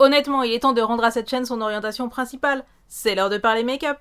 Honnêtement, il est temps de rendre à cette chaîne son orientation principale. C'est l'heure de parler make-up.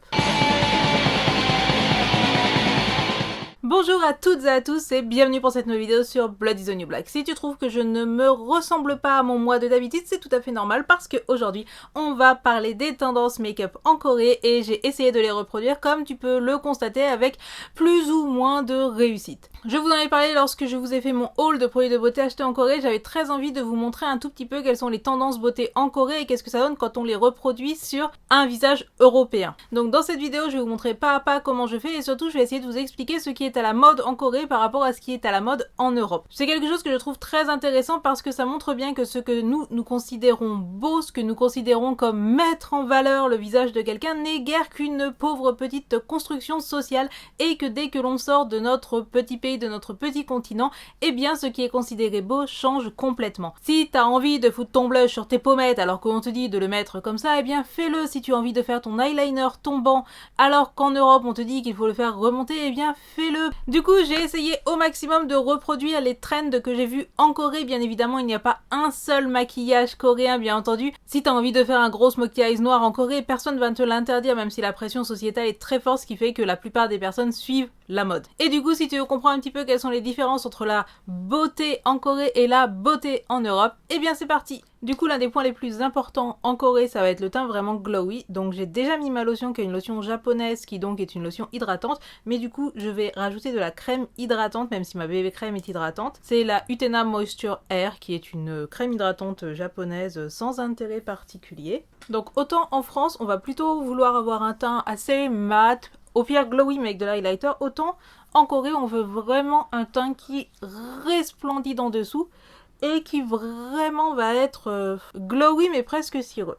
Bonjour à toutes et à tous et bienvenue pour cette nouvelle vidéo sur Blood is the New Black. Si tu trouves que je ne me ressemble pas à mon moi de d'habitude, c'est tout à fait normal parce qu'aujourd'hui on va parler des tendances make-up en Corée et j'ai essayé de les reproduire comme tu peux le constater avec plus ou moins de réussite. Je vous en ai parlé lorsque je vous ai fait mon haul de produits de beauté achetés en Corée, j'avais très envie de vous montrer un tout petit peu quelles sont les tendances beauté en Corée et qu'est-ce que ça donne quand on les reproduit sur un visage européen. Donc dans cette vidéo je vais vous montrer pas à pas comment je fais et surtout je vais essayer de vous expliquer ce qui est à la mode en Corée par rapport à ce qui est à la mode en Europe. C'est quelque chose que je trouve très intéressant parce que ça montre bien que ce que nous considérons beau, ce que nous considérons comme mettre en valeur le visage de quelqu'un n'est guère qu'une pauvre petite construction sociale et que dès que l'on sort de notre petit pays, de notre petit continent, eh bien ce qui est considéré beau change complètement. Si t'as envie de foutre ton blush sur tes pommettes alors qu'on te dit de le mettre comme ça, eh bien fais-le. Si tu as envie de faire ton eyeliner tombant alors qu'en Europe on te dit qu'il faut le faire remonter, eh bien fais-le. Du coup j'ai essayé au maximum de reproduire les trends que j'ai vus en Corée. Bien évidemment il n'y a pas un seul maquillage coréen bien entendu. Si t'as envie de faire un gros smokey eyes noir en Corée, personne ne va te l'interdire même si la pression sociétale est très forte, ce qui fait que la plupart des personnes suivent la mode. Et du coup si tu veux comprendre un petit peu quelles sont les différences entre la beauté en Corée et la beauté en Europe, eh bien c'est parti. Du coup l'un des points les plus importants en Corée ça va être le teint vraiment glowy, donc j'ai déjà mis ma lotion qui est une lotion japonaise qui donc est une lotion hydratante, mais du coup je vais rajouter de la crème hydratante même si ma bébé crème est hydratante. C'est la Utena Moisture Air qui est une crème hydratante japonaise sans intérêt particulier. Donc autant en France on va plutôt vouloir avoir un teint assez mat, au pire glowy mais avec de l'highlighter, autant en Corée on veut vraiment un teint qui resplendit en dessous et qui vraiment va être glowy mais presque cireux.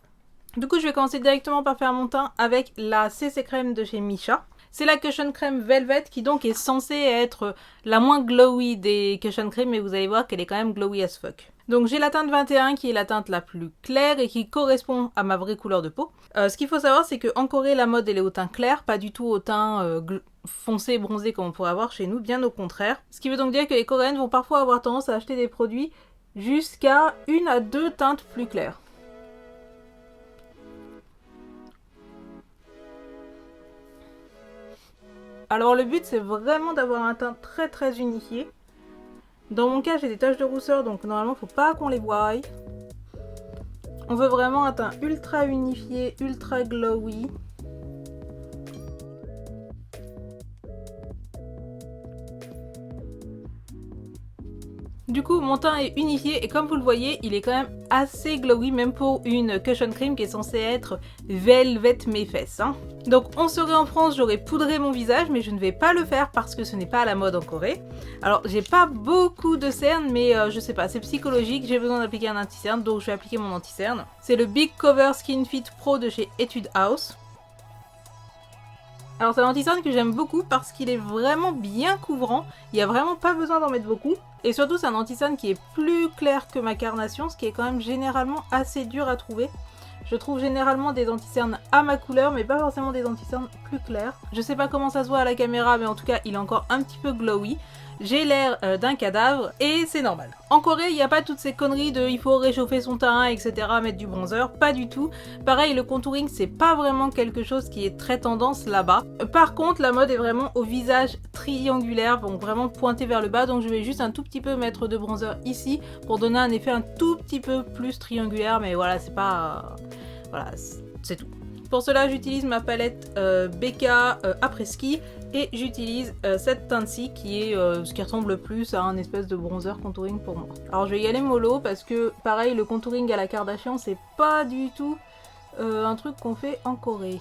Du coup je vais commencer directement par faire mon teint avec la CC Crème de chez Missha. C'est la Cushion Crème Velvet qui donc est censée être la moins glowy des Cushion Crème, mais vous allez voir qu'elle est quand même glowy as fuck. Donc j'ai la teinte 21 qui est la teinte la plus claire et qui correspond à ma vraie couleur de peau. Ce qu'il faut savoir c'est qu'en Corée la mode elle est au teint clair, pas du tout au teint foncé bronzé comme on pourrait avoir chez nous, bien au contraire. Ce qui veut donc dire que les Coréennes vont parfois avoir tendance à acheter des produits jusqu'à 1 à 2 teintes plus claires. Alors le but c'est vraiment d'avoir un teint très unifié. Dans mon cas j'ai des taches de rousseur donc normalement faut pas qu'on les voie. On veut vraiment un teint ultra unifié, ultra glowy. Du coup mon teint est unifié et comme vous le voyez il est quand même assez glowy même pour une cushion cream qui est censée être velvet mes fesses. Donc on serait en France, j'aurais poudré mon visage mais je ne vais pas le faire parce que ce n'est pas à la mode en Corée. Alors j'ai pas beaucoup de cernes mais je sais pas, c'est psychologique, j'ai besoin d'appliquer un anti-cerne donc je vais appliquer mon anti-cerne. C'est le Big Cover Skin Fit Pro de chez Etude House. Alors c'est un anti-cerne que j'aime beaucoup parce qu'il est vraiment bien couvrant, il n'y a vraiment pas besoin d'en mettre beaucoup. Et surtout c'est un anti-cerne qui est plus clair que ma carnation, ce qui est quand même généralement assez dur à trouver. Je trouve généralement des anti-cernes à ma couleur mais pas forcément des anti-cernes plus clairs. Je sais pas comment ça se voit à la caméra mais en tout cas il est encore un petit peu glowy. J'ai l'air d'un cadavre et c'est normal. En Corée, il n'y a pas toutes ces conneries de il faut réchauffer son teint, etc., mettre du bronzer, pas du tout. Pareil, le contouring, c'est pas vraiment quelque chose qui est très tendance là-bas. Par contre, la mode est vraiment au visage triangulaire, donc vraiment pointé vers le bas. Donc je vais juste un tout petit peu mettre de bronzer ici pour donner un effet un tout petit peu plus triangulaire, mais voilà, c'est pas... voilà, c'est tout. Pour cela, j'utilise ma palette BK après-ski et j'utilise cette teinte-ci qui est ce qui ressemble le plus à un espèce de bronzer contouring pour moi. Alors je vais y aller mollo parce que pareil, le contouring à la Kardashian, c'est pas du tout un truc qu'on fait en Corée.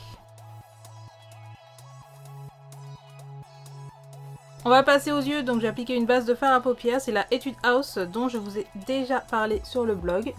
On va passer aux yeux, donc j'ai appliqué une base de fard à paupières, c'est la Etude House dont je vous ai déjà parlé sur le blog.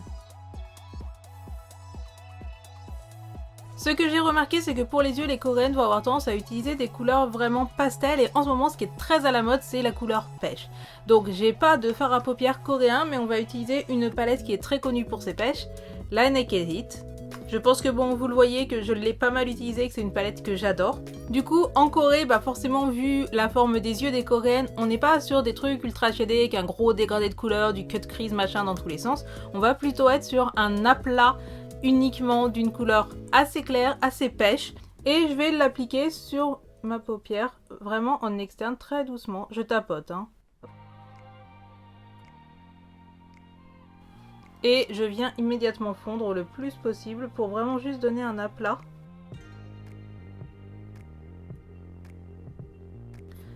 Ce que j'ai remarqué c'est que pour les yeux les Coréennes vont avoir tendance à utiliser des couleurs vraiment pastel et en ce moment ce qui est très à la mode c'est la couleur pêche. Donc j'ai pas de fard à paupières coréen mais on va utiliser une palette qui est très connue pour ses pêches, la Naked Heat. Je pense que bon vous le voyez que je l'ai pas mal utilisée, que c'est une palette que j'adore. Du coup en Corée bah forcément vu la forme des yeux des Coréennes on n'est pas sur des trucs ultra shadés avec un gros dégradé de couleur, du cut crease machin dans tous les sens. On va plutôt être sur un aplat uniquement d'une couleur assez claire, assez pêche. Et je vais l'appliquer sur ma paupière, vraiment en externe, très doucement. Je tapote, hein. Et je viens immédiatement fondre le plus possible pour vraiment juste donner un aplat.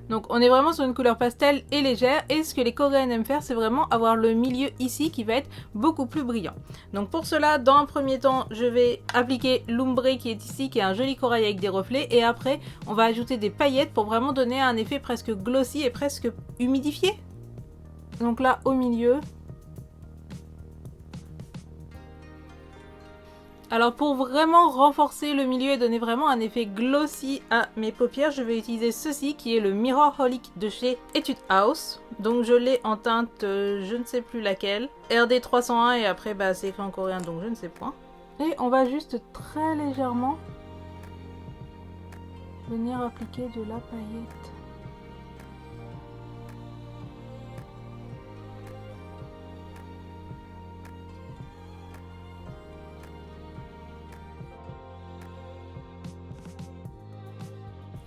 Donc on est vraiment sur une couleur pastel et légère, et ce que les coréennes aiment faire, c'est vraiment avoir le milieu ici qui va être beaucoup plus brillant. Donc pour cela, dans un premier temps, je vais appliquer l'ombre qui est ici, qui est un joli corail avec des reflets, et après on va ajouter des paillettes pour vraiment donner un effet presque glossy et presque humidifié. Donc là au milieu. Alors pour vraiment renforcer le milieu et donner vraiment un effet glossy à mes paupières, je vais utiliser ceci qui est le Mirrorholic de chez Etude House. Donc je l'ai en teinte je ne sais plus laquelle, RD 301, et après bah, c'est écrit en coréen donc je ne sais point. Et on va juste très légèrement venir appliquer de la paillette.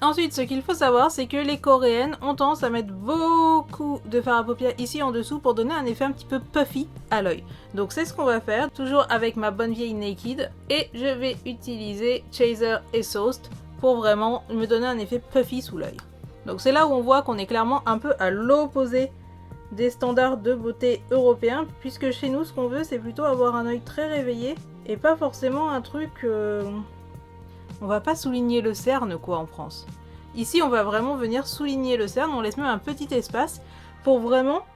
Ensuite, ce qu'il faut savoir, c'est que les coréennes ont tendance à mettre beaucoup de fard à paupières ici en dessous pour donner un effet un petit peu puffy à l'œil. Donc c'est ce qu'on va faire, toujours avec ma bonne vieille Naked. Et je vais utiliser Chaser et Sauced pour vraiment me donner un effet puffy sous l'œil. Donc c'est là où on voit qu'on est clairement un peu à l'opposé des standards de beauté européens, puisque chez nous, ce qu'on veut, c'est plutôt avoir un œil très réveillé et pas forcément un truc... On va pas souligner le cerne quoi en France. Ici on va vraiment venir souligner le cerne, on laisse même un petit espace pour vraiment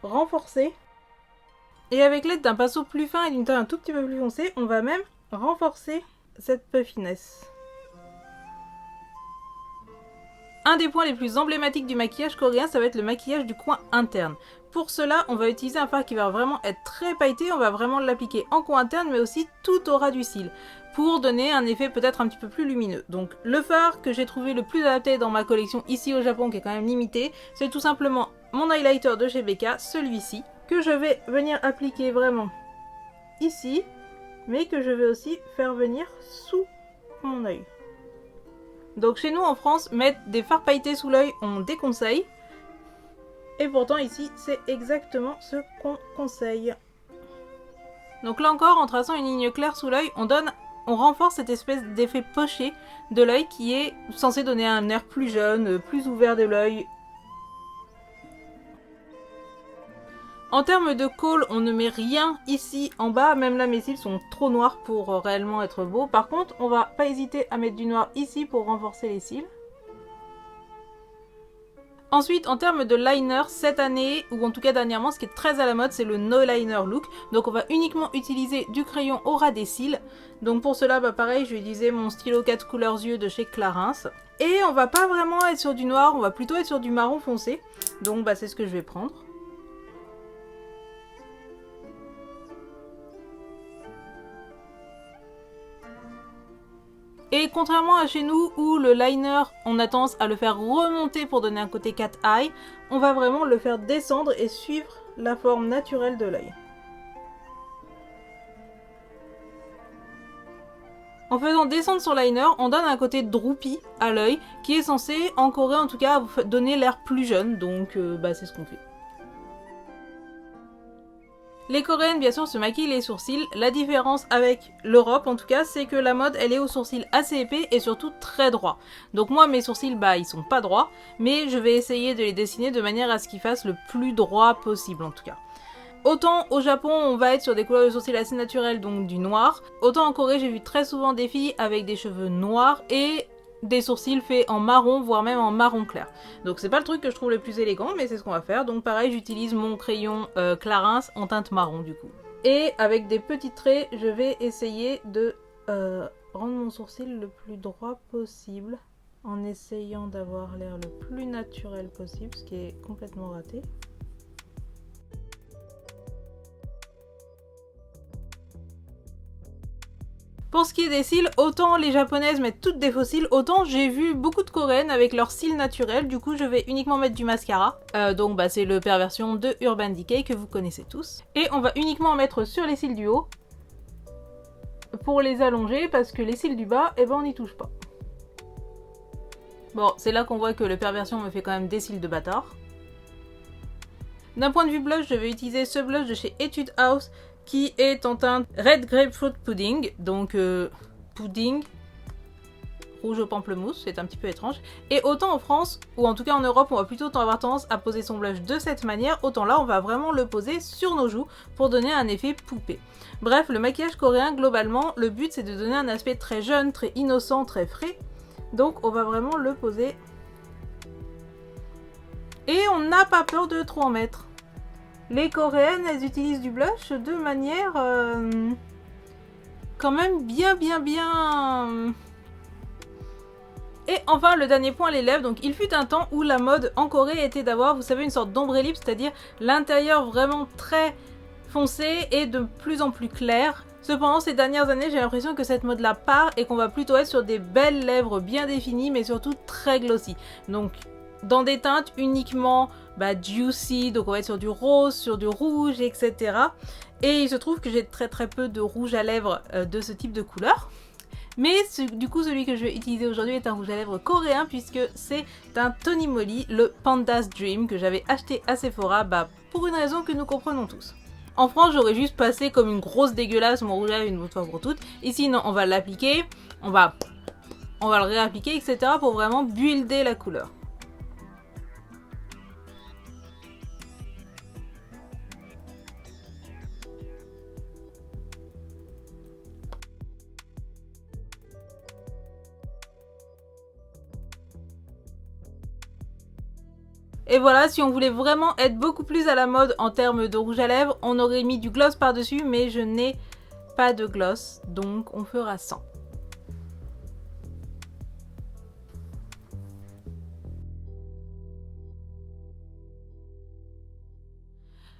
renforcer. Et avec l'aide d'un pinceau plus fin et d'une teinte un tout petit peu plus foncée, on va même renforcer cette puffiness. Un des points les plus emblématiques du maquillage coréen, ça va être le maquillage du coin interne. Pour cela, on va utiliser un fard qui va vraiment être très pailleté, on va vraiment l'appliquer en coin interne mais aussi tout au ras du cil, pour donner un effet peut-être un petit peu plus lumineux. Donc le fard que j'ai trouvé le plus adapté dans ma collection ici au Japon, qui est quand même limité, c'est tout simplement mon highlighter de chez Becca, celui-ci, que je vais venir appliquer vraiment ici, mais que je vais aussi faire venir sous mon œil. Donc chez nous en France, mettre des fards pailletés sous l'œil, on déconseille. Et pourtant ici, c'est exactement ce qu'on conseille. Donc là encore, en traçant une ligne claire sous l'œil, on renforce cette espèce d'effet poché de l'œil qui est censé donner un air plus jeune, plus ouvert de l'œil. En termes de kohl, on ne met rien ici en bas, même là mes cils sont trop noirs pour réellement être beaux. Par contre, on va pas hésiter à mettre du noir ici pour renforcer les cils. Ensuite, en termes de liner, cette année, ou en tout cas dernièrement, ce qui est très à la mode, c'est le no liner look. Donc on va uniquement utiliser du crayon au ras des cils. Donc pour cela, bah pareil, je vais utiliser mon stylo 4 couleurs yeux de chez Clarins. Et on va pas vraiment être sur du noir, on va plutôt être sur du marron foncé. Donc bah c'est ce que je vais prendre. Et contrairement à chez nous où le liner, on a tendance à le faire remonter pour donner un côté cat eye, on va vraiment le faire descendre et suivre la forme naturelle de l'œil. En faisant descendre son liner, on donne un côté droopy à l'œil qui est censé, en Corée en tout cas, donner l'air plus jeune, donc bah, c'est ce qu'on fait. Les coréennes bien sûr se maquillent les sourcils, la différence avec l'Europe en tout cas c'est que la mode elle est aux sourcils assez épais et surtout très droits. Donc moi mes sourcils bah ils sont pas droits mais je vais essayer de les dessiner de manière à ce qu'ils fassent le plus droit possible en tout cas. Autant au Japon on va être sur des couleurs de sourcils assez naturelles donc du noir, autant en Corée j'ai vu très souvent des filles avec des cheveux noirs et des sourcils faits en marron, voire même en marron clair. Donc c'est pas le truc que je trouve le plus élégant, mais c'est ce qu'on va faire. Donc pareil, j'utilise mon crayon Clarins en teinte marron du coup. Et avec des petits traits, je vais essayer de rendre mon sourcil le plus droit possible, en essayant d'avoir l'air le plus naturel possible, ce qui est complètement raté. Pour ce qui est des cils, autant les japonaises mettent toutes des faux cils, autant j'ai vu beaucoup de coréennes avec leurs cils naturels, du coup je vais uniquement mettre du mascara. Donc bah, c'est le perversion de Urban Decay que vous connaissez tous. Et on va uniquement en mettre sur les cils du haut pour les allonger parce que les cils du bas, eh ben on n'y touche pas. Bon, c'est là qu'on voit que le perversion me fait quand même des cils de bâtard. D'un point de vue blush, je vais utiliser ce blush de chez Etude House qui est en teinte Red Grapefruit Pudding, donc pudding rouge au pamplemousse, c'est un petit peu étrange. Et autant en France, ou en tout cas en Europe, on va plutôt avoir tendance à poser son blush de cette manière, autant là on va vraiment le poser sur nos joues pour donner un effet poupée. Bref, le maquillage coréen, globalement, le but c'est de donner un aspect très jeune, très innocent, très frais. Donc on va vraiment le poser. Et on n'a pas peur de trop en mettre. Les coréennes, elles utilisent du blush de manière quand même bien. Et enfin, le dernier point, les lèvres. Donc il fut un temps où la mode en Corée était d'avoir, vous savez, une sorte d'ombrellip, c'est-à-dire l'intérieur vraiment très foncé et de plus en plus clair. Cependant, ces dernières années, j'ai l'impression que cette mode-là part et qu'on va plutôt être sur des belles lèvres bien définies, mais surtout très glossy. Donc dans des teintes uniquement juicy, donc on va être sur du rose, sur du rouge, etc. Et il se trouve que j'ai très peu de rouge à lèvres de ce type de couleur. Mais du coup, celui que je vais utiliser aujourd'hui est un rouge à lèvres coréen puisque c'est un Tony Moly, le Panda's Dream, que j'avais acheté à Sephora pour une raison que nous comprenons tous. En France, j'aurais juste passé comme une grosse dégueulasse mon rouge à lèvres une fois pour toutes. Ici, non, on va l'appliquer, on va le réappliquer, etc. pour vraiment builder la couleur. Et voilà, si on voulait vraiment être beaucoup plus à la mode en termes de rouge à lèvres, on aurait mis du gloss par-dessus, mais je n'ai pas de gloss, donc on fera sans.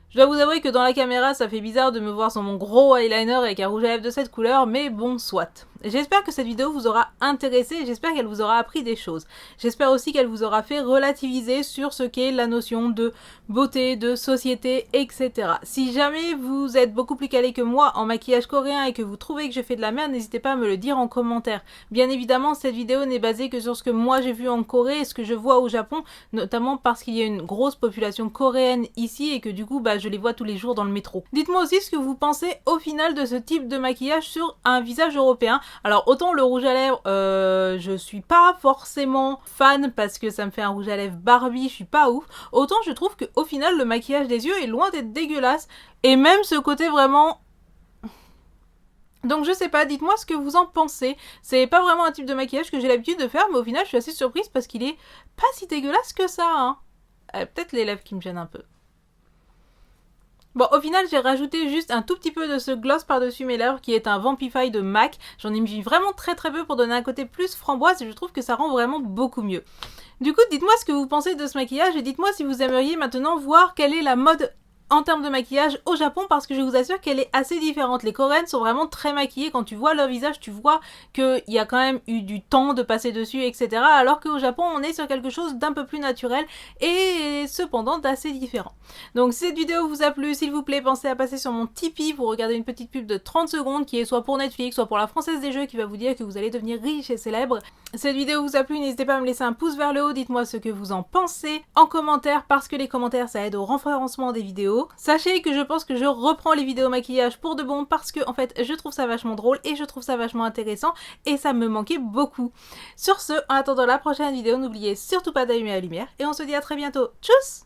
Je dois vous avouer que dans la caméra, ça fait bizarre de me voir sur mon gros eyeliner avec un rouge à lèvres de cette couleur, mais bon, soit. J'espère que cette vidéo vous aura intéressé et j'espère qu'elle vous aura appris des choses. J'espère aussi qu'elle vous aura fait relativiser sur ce qu'est la notion de beauté, de société, etc. Si jamais vous êtes beaucoup plus calé que moi en maquillage coréen et que vous trouvez que je fais de la merde, n'hésitez pas à me le dire en commentaire. Bien évidemment, cette vidéo n'est basée que sur ce que moi j'ai vu en Corée et ce que je vois au Japon, notamment parce qu'il y a une grosse population coréenne ici et que du coup, je les vois tous les jours dans le métro. Dites-moi aussi ce que vous pensez au final de ce type de maquillage sur un visage européen. Alors autant le rouge à lèvres, je suis pas forcément fan parce que ça me fait un rouge à lèvres Barbie, je suis pas ouf. Autant je trouve que au final le maquillage des yeux est loin d'être dégueulasse. Et même ce côté vraiment... Donc je sais pas, dites-moi ce que vous en pensez. C'est pas vraiment un type de maquillage que j'ai l'habitude de faire, mais au final je suis assez surprise parce qu'il est pas si dégueulasse que ça, hein. Peut-être les lèvres qui me gênent un peu. Bon, au final, j'ai rajouté juste un tout petit peu de ce gloss par-dessus mes lèvres qui est un Vampify de MAC. J'en ai mis vraiment très peu pour donner un côté plus framboise et je trouve que ça rend vraiment beaucoup mieux. Du coup, dites-moi ce que vous pensez de ce maquillage et dites-moi si vous aimeriez maintenant voir quelle est la mode en termes de maquillage au Japon parce que je vous assure qu'elle est assez différente. Les Coréennes sont vraiment très maquillées. Quand tu vois leur visage, tu vois qu'il y a quand même eu du temps de passer dessus, etc. Alors qu'au Japon, on est sur quelque chose d'un peu plus naturel et cependant d'assez différent. Donc si cette vidéo vous a plu, s'il vous plaît, pensez à passer sur mon Tipeee pour regarder une petite pub de 30 secondes qui est soit pour Netflix, soit pour la Française des Jeux qui va vous dire que vous allez devenir riche et célèbre. Si cette vidéo vous a plu, n'hésitez pas à me laisser un pouce vers le haut. Dites-moi ce que vous en pensez en commentaire parce que les commentaires, ça aide au référencement des vidéos. Sachez que je pense que je reprends les vidéos maquillage pour de bon parce que en fait je trouve ça vachement drôle et je trouve ça vachement intéressant et ça me manquait beaucoup. Sur ce, en attendant la prochaine vidéo, n'oubliez surtout pas d'allumer la lumière et on se dit à très bientôt. Tchuss!